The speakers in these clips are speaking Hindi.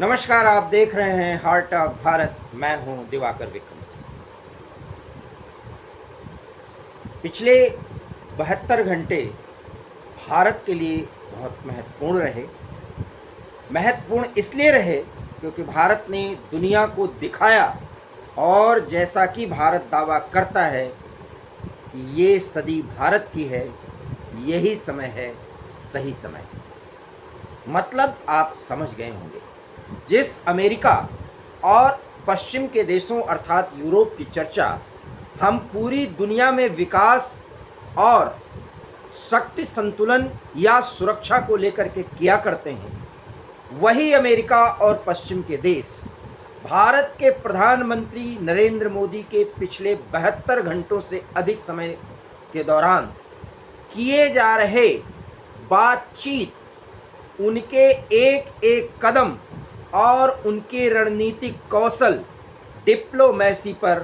नमस्कार, आप देख रहे हैं हार्ट टॉक भारत। मैं हूं दिवाकर विक्रम सिंह। पिछले 72 घंटे भारत के लिए बहुत महत्वपूर्ण रहे। महत्वपूर्ण इसलिए रहे क्योंकि भारत ने दुनिया को दिखाया, और जैसा कि भारत दावा करता है कि ये सदी भारत की है, यही समय है, सही समय। मतलब आप समझ गए होंगे। जिस अमेरिका और पश्चिम के देशों अर्थात यूरोप की चर्चा हम पूरी दुनिया में विकास और शक्ति संतुलन या सुरक्षा को लेकर के किया करते हैं, वही अमेरिका और पश्चिम के देश भारत के प्रधानमंत्री नरेंद्र मोदी के पिछले 72 घंटों से अधिक समय के दौरान किए जा रहे बातचीत, उनके एक एक कदम और उनके रणनीतिक कौशल, डिप्लोमेसी पर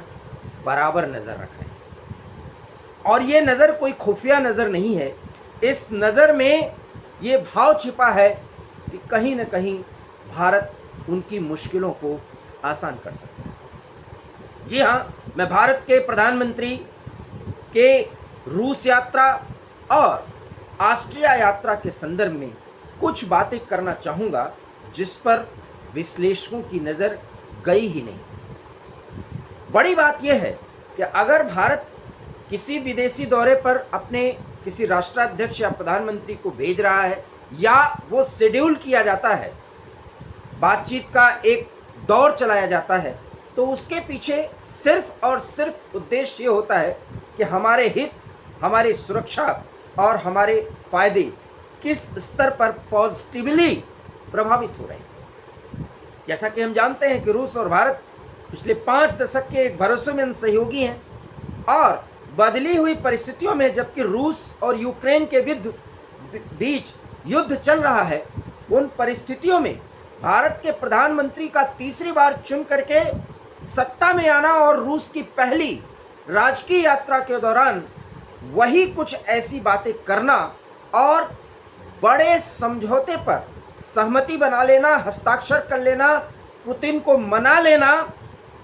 बराबर नज़र रख रहे हैं। और ये नज़र कोई खुफिया नज़र नहीं है। इस नज़र में ये भाव छिपा है कि कहीं न कहीं भारत उनकी मुश्किलों को आसान कर सकता है। जी हाँ, मैं भारत के प्रधानमंत्री के रूस यात्रा और ऑस्ट्रिया यात्रा के संदर्भ में कुछ बातें करना चाहूँगा जिस पर विश्लेषकों की नज़र गई ही नहीं। बड़ी बात यह है कि अगर भारत किसी विदेशी दौरे पर अपने किसी राष्ट्राध्यक्ष या प्रधानमंत्री को भेज रहा है या वो शेड्यूल किया जाता है, बातचीत का एक दौर चलाया जाता है, तो उसके पीछे सिर्फ और सिर्फ उद्देश्य ये होता है कि हमारे हित, हमारी सुरक्षा और हमारे फायदे किस स्तर पर पॉजिटिवली प्रभावित हो रहे हैं। जैसा कि हम जानते हैं कि रूस और भारत पिछले 5 दशक के एक भरोसेमंद सहयोगी हैं, और बदली हुई परिस्थितियों में जबकि रूस और यूक्रेन के बीच युद्ध चल रहा है, उन परिस्थितियों में भारत के प्रधानमंत्री का तीसरी बार चुन करके सत्ता में आना और रूस की पहली राजकीय यात्रा के दौरान वही कुछ ऐसी बातें करना और बड़े समझौते पर सहमति बना लेना, हस्ताक्षर कर लेना, पुतिन को मना लेना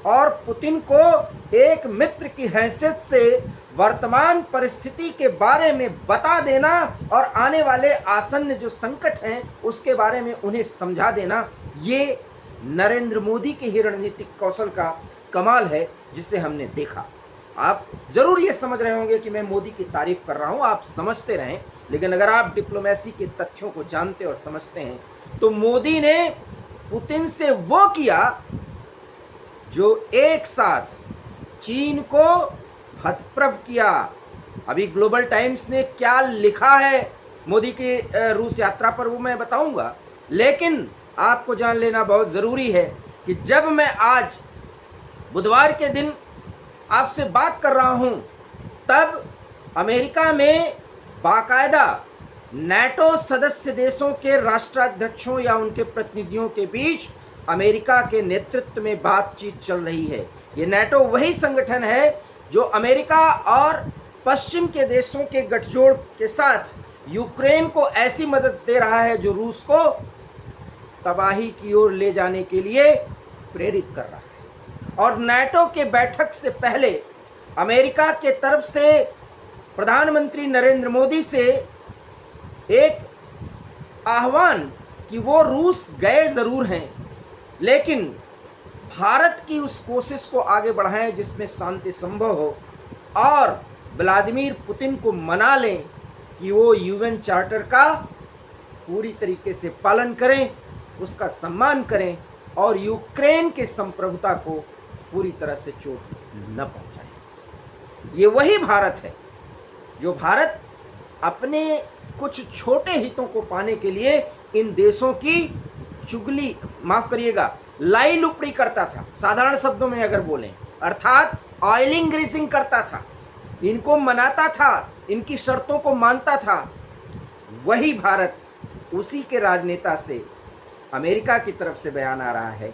और पुतिन को एक मित्र की हैसियत से वर्तमान परिस्थिति के बारे में बता देना और आने वाले आसन्न जो संकट हैं उसके बारे में उन्हें समझा देना, ये नरेंद्र मोदी के ही रणनीतिक कौशल का कमाल है जिसे हमने देखा। आप जरूर ये समझ रहे होंगे कि मैं मोदी की तारीफ कर रहा हूँ, आप समझते रहें, लेकिन अगर आप डिप्लोमेसी के तथ्यों को जानते और समझते हैं तो मोदी ने पुतिन से वो किया जो एक साथ चीन को हतप्रभ किया। अभी ग्लोबल टाइम्स ने क्या लिखा है मोदी की रूस यात्रा पर वो मैं बताऊंगा, लेकिन आपको जान लेना बहुत ज़रूरी है कि जब मैं आज बुधवार के दिन आपसे बात कर रहा हूं, तब अमेरिका में बाकायदा नाटो सदस्य देशों के राष्ट्राध्यक्षों या उनके प्रतिनिधियों के बीच अमेरिका के नेतृत्व में बातचीत चल रही है। ये नाटो वही संगठन है जो अमेरिका और पश्चिम के देशों के गठजोड़ के साथ यूक्रेन को ऐसी मदद दे रहा है जो रूस को तबाही की ओर ले जाने के लिए प्रेरित कर रहा है। और नाटो के बैठक से पहले अमेरिका के तरफ से प्रधानमंत्री नरेंद्र मोदी से एक आह्वान कि वो रूस गए ज़रूर हैं, लेकिन भारत की उस कोशिश को आगे बढ़ाएं जिसमें शांति संभव हो, और व्लादिमीर पुतिन को मना लें कि वो यूएन चार्टर का पूरी तरीके से पालन करें, उसका सम्मान करें और यूक्रेन के संप्रभुता को पूरी तरह से चोट न पहुंचाएं। ये वही भारत है जो भारत अपने कुछ छोटे हितों को पाने के लिए इन देशों की चुगली, माफ करिएगा, लाई लुपड़ी करता था। साधारण शब्दों में अगर बोलें, अर्थात ऑयलिंग ग्रीसिंग करता था, इनको मनाता था, इनकी शर्तों को मानता था। वही भारत, उसी के राजनेता से अमेरिका की तरफ से बयान आ रहा है,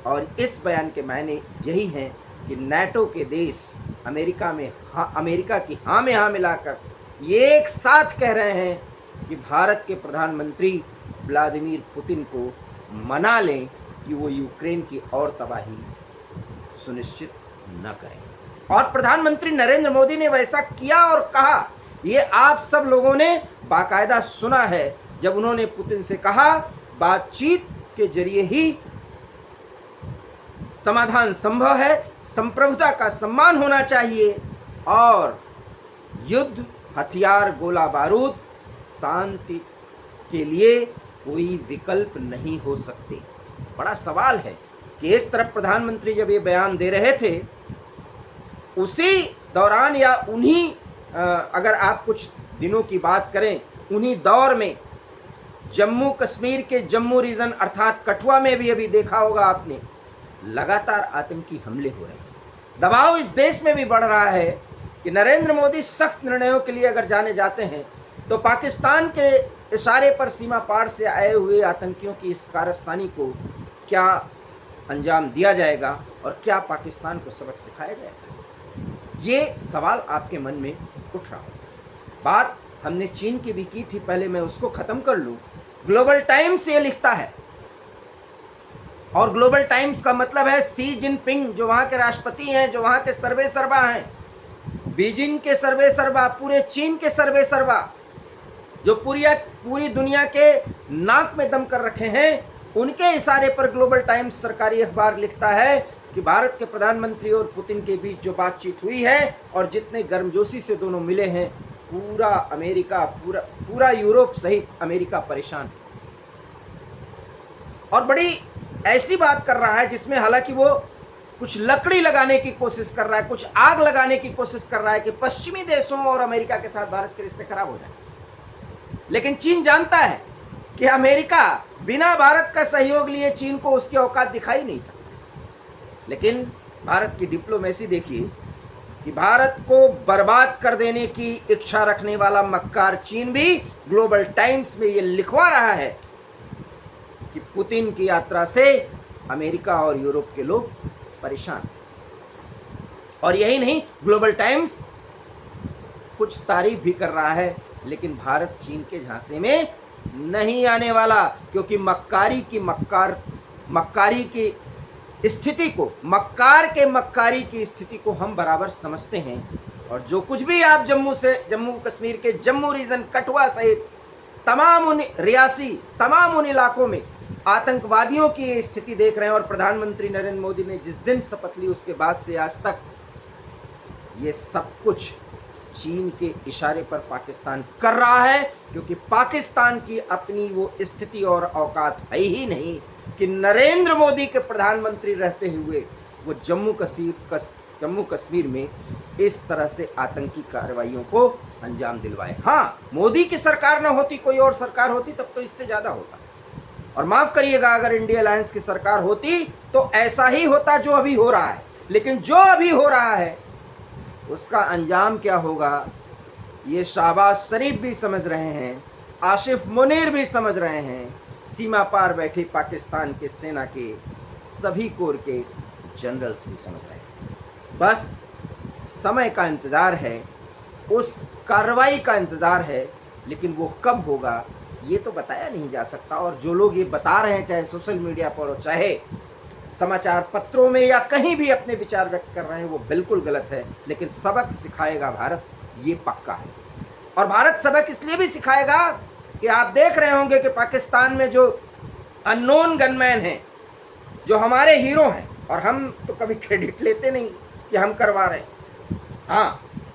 और इस बयान के मायने यही हैं कि नाटो के देश अमेरिका की हाँ में हाँ मिलाकर एक साथ कह रहे हैं कि भारत के प्रधानमंत्री व्लादिमीर पुतिन को मना लें कि वो यूक्रेन की और तबाही सुनिश्चित न करें। और प्रधानमंत्री नरेंद्र मोदी ने वैसा किया और कहा, ये आप सब लोगों ने बाकायदा सुना है, जब उन्होंने पुतिन से कहा बातचीत के जरिए ही समाधान संभव है, संप्रभुता का सम्मान होना चाहिए और युद्ध, हथियार, गोला बारूद शांति के लिए कोई विकल्प नहीं हो सकते। बड़ा सवाल है कि एक तरफ प्रधानमंत्री जब ये बयान दे रहे थे, उसी दौरान या उन्हीं अगर आप कुछ दिनों की बात करें, उन्हीं दौर में जम्मू कश्मीर के जम्मू रीजन अर्थात कठुआ में भी अभी देखा होगा आपने, लगातार आतंकी हमले हो रहे हैं। दबाव इस देश में भी बढ़ रहा है कि नरेंद्र मोदी सख्त निर्णयों के लिए अगर जाने जाते हैं तो पाकिस्तान के इशारे पर सीमा पार से आए हुए आतंकियों की इस कारस्तानी को क्या अंजाम दिया जाएगा और क्या पाकिस्तान को सबक सिखाया जाएगा, ये सवाल आपके मन में उठ रहा है। बात हमने चीन की भी की थी, पहले मैं उसको ख़त्म कर लूँ। ग्लोबल टाइम्स ये लिखता है, और ग्लोबल टाइम्स का मतलब है शी जिनपिंग, जो वहाँ के राष्ट्रपति हैं, जो वहाँ के सर्वे सर्वा हैं, बीजिंग के सर्वे सर्वा, पूरे चीन के सर्वे सर्वा, जो पूरी दुनिया के नाक में दम कर रखे हैं, उनके इशारे पर ग्लोबल टाइम्स सरकारी अखबार लिखता है कि भारत के प्रधानमंत्री और पुतिन के बीच जो बातचीत हुई है और जितने गर्मजोशी से दोनों मिले हैं, पूरा अमेरिका, पूरा यूरोप सहित अमेरिका परेशान है। और बड़ी ऐसी बात कर रहा है जिसमें हालांकि वो कुछ लकड़ी लगाने की कोशिश कर रहा है, कुछ आग लगाने की कोशिश कर रहा है कि पश्चिमी देशों और अमेरिका के साथ भारत के रिश्ते खराब हो जाए। लेकिन चीन जानता है कि अमेरिका बिना भारत का सहयोग लिए चीन को उसकी औकात दिखाई नहीं सकता। लेकिन भारत की डिप्लोमेसी देखिए कि भारत को बर्बाद कर देने की इच्छा रखने वाला मक्कार चीन भी ग्लोबल टाइम्स में ये लिखवा रहा है कि पुतिन की यात्रा से अमेरिका और यूरोप के लोग परेशान। और यही नहीं, ग्लोबल टाइम्स कुछ तारीफ भी कर रहा है, लेकिन भारत चीन के झांसे में नहीं आने वाला, क्योंकि मक्कारी की स्थिति को, मक्कारी की स्थिति को हम बराबर समझते हैं। और जो कुछ भी आप जम्मू कश्मीर के जम्मू रीजन, कठुआ सहित तमाम उन इलाकों में आतंकवादियों की ये स्थिति देख रहे हैं, और प्रधानमंत्री नरेंद्र मोदी ने जिस दिन शपथ ली उसके बाद से आज तक ये सब कुछ चीन के इशारे पर पाकिस्तान कर रहा है, क्योंकि पाकिस्तान की अपनी वो स्थिति और औकात है ही नहीं कि नरेंद्र मोदी के प्रधानमंत्री रहते हुए वो जम्मू कश्मीर में इस तरह से आतंकी कार्रवाइयों को अंजाम दिलवाए। हाँ, मोदी की सरकार न होती, कोई और सरकार होती तब तो इससे ज़्यादा होता। और माफ़ करिएगा, अगर इंडिया अलायंस की सरकार होती तो ऐसा ही होता जो अभी हो रहा है। लेकिन जो अभी हो रहा है उसका अंजाम क्या होगा, ये शहबाज शरीफ भी समझ रहे हैं, आसिफ मुनीर भी समझ रहे हैं, सीमा पार बैठे पाकिस्तान के सेना के सभी कोर के जनरल्स भी समझ रहे हैं। बस समय का इंतज़ार है, उस कार्रवाई का इंतज़ार है, लेकिन वो कब होगा ये तो बताया नहीं जा सकता। और जो लोग ये बता रहे हैं, चाहे सोशल मीडिया पर और चाहे समाचार पत्रों में या कहीं भी अपने विचार व्यक्त कर रहे हैं, वो बिल्कुल गलत है। लेकिन सबक सिखाएगा भारत, ये पक्का है। और भारत सबक इसलिए भी सिखाएगा कि आप देख रहे होंगे कि पाकिस्तान में जो अननोन गनमैन हैं, जो हमारे हीरो हैं, और हम तो कभी क्रेडिट लेते नहीं कि हम करवा रहे हैं। हाँ,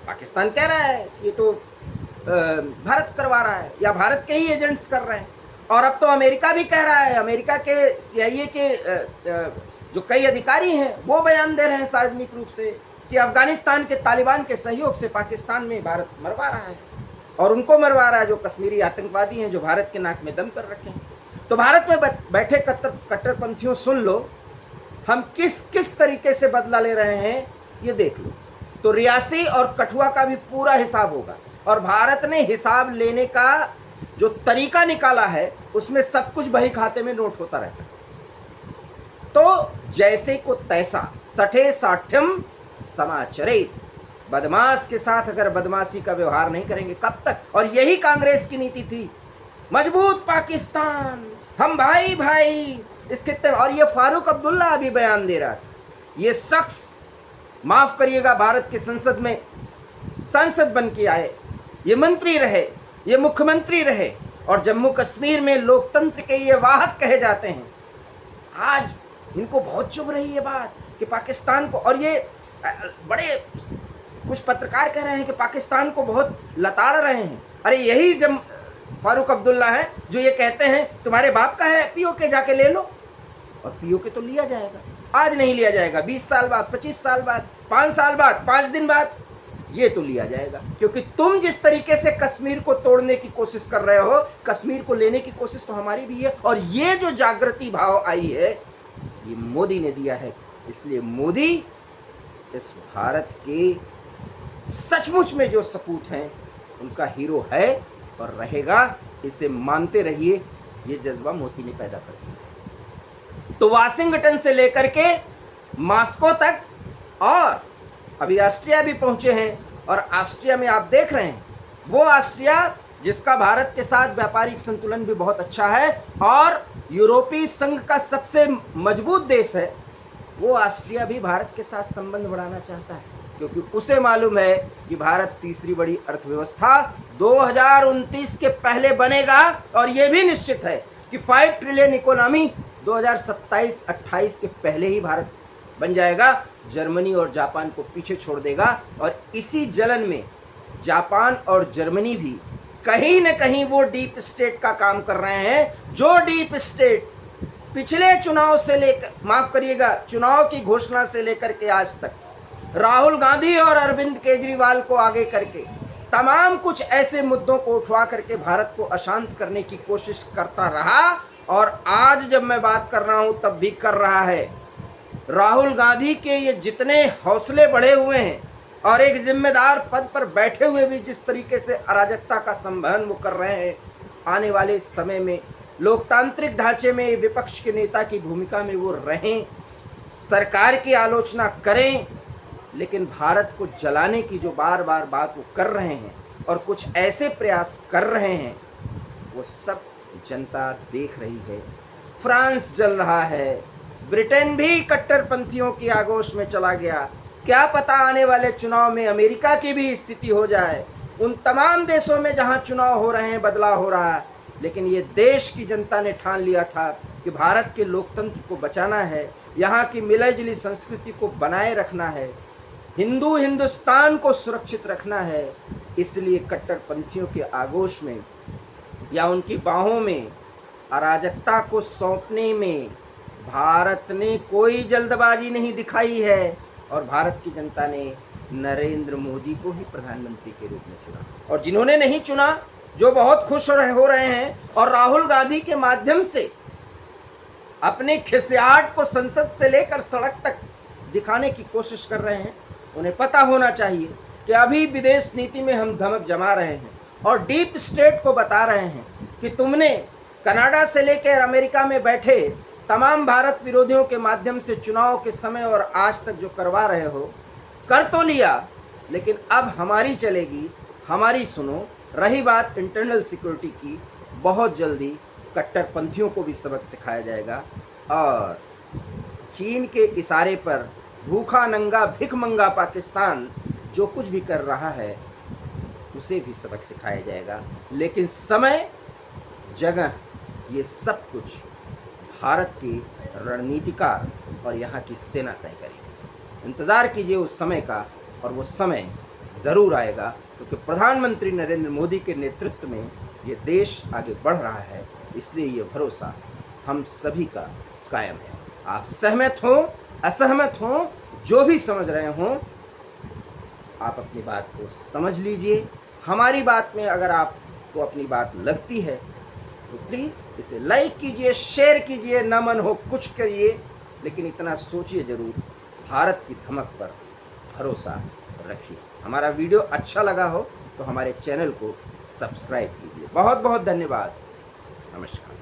पाकिस्तान कह रहा है कि ये तो भारत करवा रहा है या भारत के ही एजेंट्स कर रहे हैं। और अब तो अमेरिका भी कह रहा है, अमेरिका के CIA के जो कई अधिकारी हैं वो बयान दे रहे हैं सार्वजनिक रूप से कि अफगानिस्तान के तालिबान के सहयोग से पाकिस्तान में भारत मरवा रहा है, और उनको मरवा रहा है जो कश्मीरी आतंकवादी हैं, जो भारत के नाक में दम कर रखे हैं। तो भारत में बैठे कट्टरपंथियों, सुन लो, हम किस तरीके से बदला ले रहे हैं ये देख लो। तो रियासी और कठुआ का भी पूरा हिसाब होगा, और भारत ने हिसाब लेने का जो तरीका निकाला है उसमें सब कुछ बही खाते में नोट होता रहता है। तो जैसे को तैसा सठे साठ्यम समाचरित, बदमाश के साथ अगर बदमाशी का व्यवहार नहीं करेंगे कब तक। और यही कांग्रेस की नीति थी, मजबूत पाकिस्तान, हम भाई भाई, इस खित्ते में। और ये फारूक अब्दुल्ला अभी बयान दे रहा था, ये शख्स माफ करिएगा भारत की संसद में सांसद बन के आए, ये मंत्री रहे, ये मुख्यमंत्री रहे और जम्मू कश्मीर में लोकतंत्र के ये वाहक कहे जाते हैं। आज इनको बहुत चुभ रही है बात कि पाकिस्तान को, और ये बड़े कुछ पत्रकार कह रहे हैं कि पाकिस्तान को बहुत लताड़ रहे हैं। अरे यही जब फारूक अब्दुल्ला है जो ये कहते हैं तुम्हारे बाप का है पीओके, जाके ले लो। और पीओके तो लिया जाएगा, आज नहीं लिया जाएगा, 20 साल बाद, 25 साल बाद, 5 साल बाद, 5 दिन बाद ये तो लिया जाएगा। क्योंकि तुम जिस तरीके से कश्मीर को तोड़ने की कोशिश कर रहे हो, कश्मीर को लेने की कोशिश तो हमारी भी है। और ये जो जागृति भाव आई है ये मोदी ने दिया है। इसलिए मोदी इस भारत के सचमुच में जो सपूत हैं उनका हीरो है और रहेगा। इसे मानते रहिए, ये जज्बा मोदी ने पैदा कर दिया। तो वाशिंगटन से लेकर के मॉस्को तक, और अभी ऑस्ट्रिया भी पहुंचे हैं। और ऑस्ट्रिया में आप देख रहे हैं वो ऑस्ट्रिया जिसका भारत के साथ व्यापारिक संतुलन भी बहुत अच्छा है और यूरोपीय संघ का सबसे मजबूत देश है, वो ऑस्ट्रिया भी भारत के साथ संबंध बढ़ाना चाहता है। क्योंकि उसे मालूम है कि भारत तीसरी बड़ी अर्थव्यवस्था 2029 के पहले बनेगा। और ये भी निश्चित है कि 5 ट्रिलियन इकोनॉमी 2027-28 के पहले ही भारत बन जाएगा। जर्मनी और जापान को पीछे छोड़ देगा। और इसी जलन में जापान और जर्मनी भी कहीं न कहीं वो डीप स्टेट का काम कर रहे हैं, जो डीप स्टेट पिछले चुनाव से लेकर, माफ करिएगा, चुनाव की घोषणा से लेकर के आज तक राहुल गांधी और अरविंद केजरीवाल को आगे करके तमाम कुछ ऐसे मुद्दों को उठवा करके भारत को अशांत करने की कोशिश करता रहा। और आज जब मैं बात कर रहा हूं तब भी कर रहा है। राहुल गांधी के ये जितने हौसले बढ़े हुए हैं और एक जिम्मेदार पद पर बैठे हुए भी जिस तरीके से अराजकता का संवहन वो कर रहे हैं, आने वाले समय में लोकतांत्रिक ढांचे में विपक्ष के नेता की भूमिका में वो रहें, सरकार की आलोचना करें, लेकिन भारत को जलाने की जो बार बार बात वो कर रहे हैं और कुछ ऐसे प्रयास कर रहे हैं, वो सब जनता देख रही है। फ्रांस जल रहा है, ब्रिटेन भी कट्टरपंथियों की आगोश में चला गया। क्या पता आने वाले चुनाव में अमेरिका की भी स्थिति हो जाए। उन तमाम देशों में जहां चुनाव हो रहे हैं बदलाव हो रहा है, लेकिन ये देश की जनता ने ठान लिया था कि भारत के लोकतंत्र को बचाना है, यहाँ की मिलजुली संस्कृति को बनाए रखना है, हिंदुस्तान को सुरक्षित रखना है। इसलिए कट्टरपंथियों के आगोश में या उनकी बाहों में अराजकता को सौंपने में भारत ने कोई जल्दबाजी नहीं दिखाई है। और भारत की जनता ने नरेंद्र मोदी को ही प्रधानमंत्री के रूप में चुना। और जिन्होंने नहीं चुना, जो बहुत खुश हो रहे हैं और राहुल गांधी के माध्यम से अपने खिसियाट को संसद से लेकर सड़क तक दिखाने की कोशिश कर रहे हैं, उन्हें पता होना चाहिए कि अभी विदेश नीति में हम धमक जमा रहे हैं और डीप स्टेट को बता रहे हैं कि तुमने कनाडा से लेकर अमेरिका में बैठे तमाम भारत विरोधियों के माध्यम से चुनाव के समय और आज तक जो करवा रहे हो, कर तो लिया, लेकिन अब हमारी चलेगी, हमारी सुनो। रही बात इंटरनल सिक्योरिटी की, बहुत जल्दी कट्टरपंथियों को भी सबक सिखाया जाएगा और चीन के इशारे पर भूखा नंगा भिखमंगा पाकिस्तान जो कुछ भी कर रहा है उसे भी सबक सिखाया जाएगा। लेकिन समय, जगह, ये सब कुछ भारत के रणनीतिकार और यहाँ की सेना तय करेगी। इंतज़ार कीजिए उस समय का, और वो समय ज़रूर आएगा, क्योंकि प्रधानमंत्री नरेंद्र मोदी के नेतृत्व में ये देश आगे बढ़ रहा है। इसलिए ये भरोसा हम सभी का कायम है। आप सहमत हों, असहमत हों, जो भी समझ रहे हों, आप अपनी बात को समझ लीजिए। हमारी बात में अगर आपको अपनी बात लगती है तो प्लीज़ इसे लाइक कीजिए, शेयर कीजिए, न मन हो कुछ करिए, लेकिन इतना सोचिए ज़रूर, भारत की धमक पर भरोसा रखिए। हमारा वीडियो अच्छा लगा हो तो हमारे चैनल को सब्सक्राइब कीजिए। बहुत बहुत धन्यवाद। नमस्कार।